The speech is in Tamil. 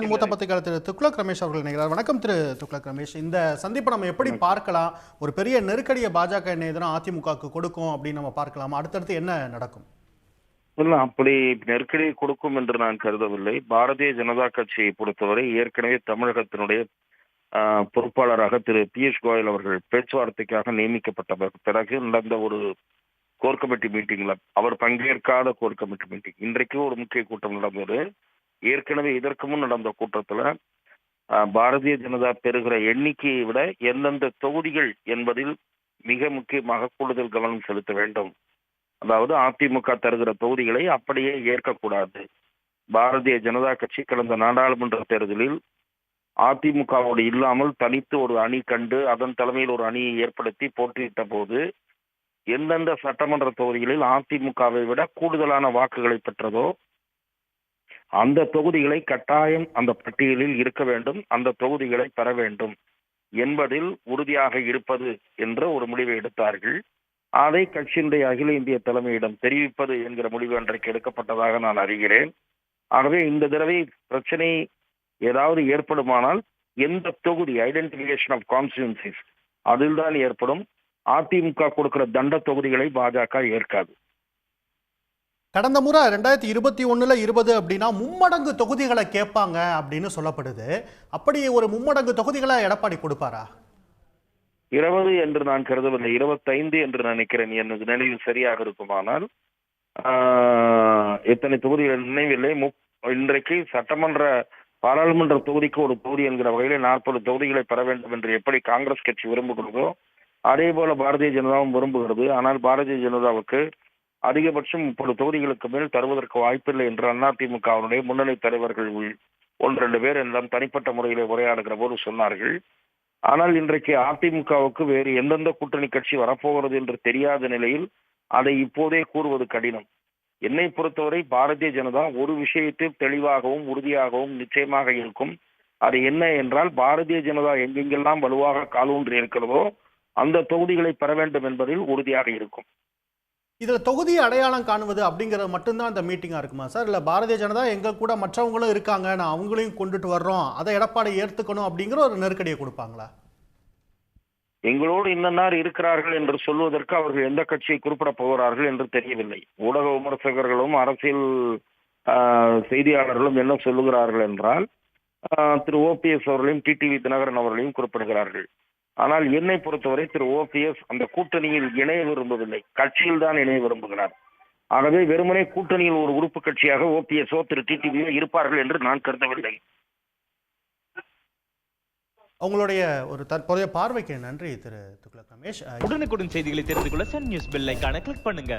மூத்த பத்திரிகையாளர் திரு துக்ளக் ரமேஷ் அவர்கள் நினைக்கிறார். வணக்கம் திரு துக்ளக் ரமேஷ். இந்த சந்திப்பை நம்ம எப்படி பார்க்கலாம்? ஒரு பெரிய நெருக்கடியை பாஜக என்ன எதிராக அதிமுகவுக்கு கொடுக்கும் அப்படின்னு நம்ம பார்க்கலாமா? அடுத்தடுத்து என்ன நடக்கும்? இல்ல, அப்படி நெருக்கடி கொடுக்கும் என்று நான் கருதவில்லை. பாரதிய ஜனதா கட்சியை பொறுத்தவரை ஏற்கனவே தமிழகத்தினுடைய பொறுப்பாளராக திரு பியூஷ் கோயல் அவர்கள் பேச்சுவார்த்தைக்காக நியமிக்கப்பட்ட பிறகு நடந்த ஒரு கோர் கமிட்டி மீட்டிங்ல அவர் பங்கேற்காத கோர் கமிட்டி மீட்டிங் இன்றைக்கு ஒரு முக்கிய கூட்டம் நடந்தது. ஏற்கனவே இதற்கு முன் நடந்த கூட்டத்துல பாரதிய ஜனதா பெறுகிற எண்ணிக்கையை விட எந்தெந்த தொகுதிகள் என்பதில் மிக முக்கியமாக கூடுதல் கவனம் செலுத்த வேண்டும். அதாவது அதிமுக தருகிற தொகுதிகளை அப்படியே ஏற்கக்கூடாது. பாரதிய ஜனதா கட்சி கடந்த நாடாளுமன்ற தேர்தலில் அதிமுகவோடு இல்லாமல் தனித்து ஒரு அணி கண்டு அதன் தலைமையில் ஒரு அணியை ஏற்படுத்தி போட்டியிட்ட போது எந்தெந்த சட்டமன்ற தொகுதிகளில் அதிமுகவை விட கூடுதலான வாக்குகளை பெற்றதோ அந்த தொகுதிகளை கட்டாயம் அந்த பட்டியலில் இருக்க வேண்டும், அந்த தொகுதிகளை பெற வேண்டும் என்பதில் உறுதியாக இருப்பது என்ற ஒரு முடிவை எடுத்தார்கள். அதை கட்சியினுடைய அகில இந்திய தலைமையிடம் தெரிவிப்பது என்கிற முடிவு அன்றைக்கு எடுக்கப்பட்டதாக நான் அறிகிறேன். ஆகவே இந்த தடவை பிரச்சனை ஏதாவது ஏற்படுமானால் எந்த தொகுதி ஐடென்டிபிகேஷன் ஆஃப் கான்ஸ்டிட்யூன்சிஸ் அதில் தான் ஏற்படும். அதிமுக கொடுக்கிற தண்ட தொகுதிகளை பாஜக ஏற்காது. கடந்த முறை 2021 20 அப்படின்னா மும்மடங்கு தொகுதிகளை கேட்பாங்க அப்படின்னு சொல்லப்படுது. அப்படி ஒரு மும்மடங்கு தொகுதிகளை எடப்பாடி கொடுப்பாரா? 20 என்று நான் கருதவில்லை, 25 என்று நினைக்கிறேன். எனது நினைவு சரியாக இருக்குமானால் எத்தனை தொகுதிகள் நினைவில்லை. இன்றைக்கு சட்டமன்ற பாராளுமன்ற தொகுதிக்கு ஒரு தொகுதி என்கிற வகையில் 40 தொகுதிகளை பெற வேண்டும் என்று எப்படி காங்கிரஸ் கட்சி விரும்புகிறதோ அதே போல பாரதிய ஜனதாவும் விரும்புகிறது. ஆனால் பாரதிய ஜனதாவுக்கு அதிகபட்சம் 30 தொகுதிகளுக்கு மேல் தருவதற்கு வாய்ப்பில்லை என்று அதிமுகவினுடைய முன்னணி தலைவர்கள் 1-2 பேர் எல்லாம் தனிப்பட்ட முறையில் உரையாடுகிற போது சொன்னார்கள். ஆனால் இன்றைக்கு அதிமுகவுக்கு வேறு எந்தெந்த கூட்டணி கட்சி வரப்போகிறது என்று தெரியாத நிலையில் அதை இப்போதே கூறுவது கடினம். என்னை பொறுத்தவரை பாரதிய ஜனதா ஒரு விஷயத்தில் தெளிவாகவும் உறுதியாகவும் நிச்சயமாக இருக்கும். அது என்ன என்றால், பாரதிய ஜனதா எங்கெங்கெல்லாம் வலுவாக காலூன்றி இருக்கிறதோ அந்த தொகுதிகளை பெற வேண்டும் என்பதில் உறுதியாக இருக்கும். இதுல தொகுதி அடையாளம் காணுவது அப்படிங்கிறது மட்டும்தான் அந்த மீட்டிங்கா இருக்குமா சார்? இல்ல பாரதிய ஜனதா எங்க கூட மற்றவங்களும் இருக்காங்க, நான் அவங்களையும் கொண்டுட்டு வர்றோம், அதை எடப்பாடி ஏற்றுக்கணும் அப்படிங்கிற ஒரு நெருக்கடியை கொடுப்பாங்களா? எங்களோடு இன்னன்னார் இருக்கிறார்கள் என்று சொல்வதற்கு அவர்கள் எந்த கட்சியை குறிப்பிட போகிறார்கள் என்று தெரியவில்லை. ஊடக விமர்சகர்களும் அரசியல் செய்தியாளர்களும் என்ன சொல்லுகிறார்கள் என்றால் திரு ஓபிஎஸ் அவர்களையும் டிடிவி தினகரன் அவர்களையும் குறிப்பிடுகிறார்கள். ஆனால் என்னை பொறுத்தவரை திரு ஓபிஎஸ் அந்த கூட்டணியில் இணைய விரும்பவில்லை, கட்சியில் தான் இணைய விரும்புகிறார். ஆகவே வெறுமனே கூட்டணியில் ஒரு உறுப்பு கட்சியாக ஓபிஎஸ்ஓ திரு டிடிவியோ இருப்பார்கள் என்று நான் கருதவில்லை. உங்களுடைய ஒரு தற்போதைய பார்வைக்கு நன்றி திரு துக்ளக் ரமேஷ். உடனுக்குடன் செய்திகளை தெரிந்து கொள்ள சன் நியூஸ் பெல் ஐகானை கிளிக் பண்ணுங்க.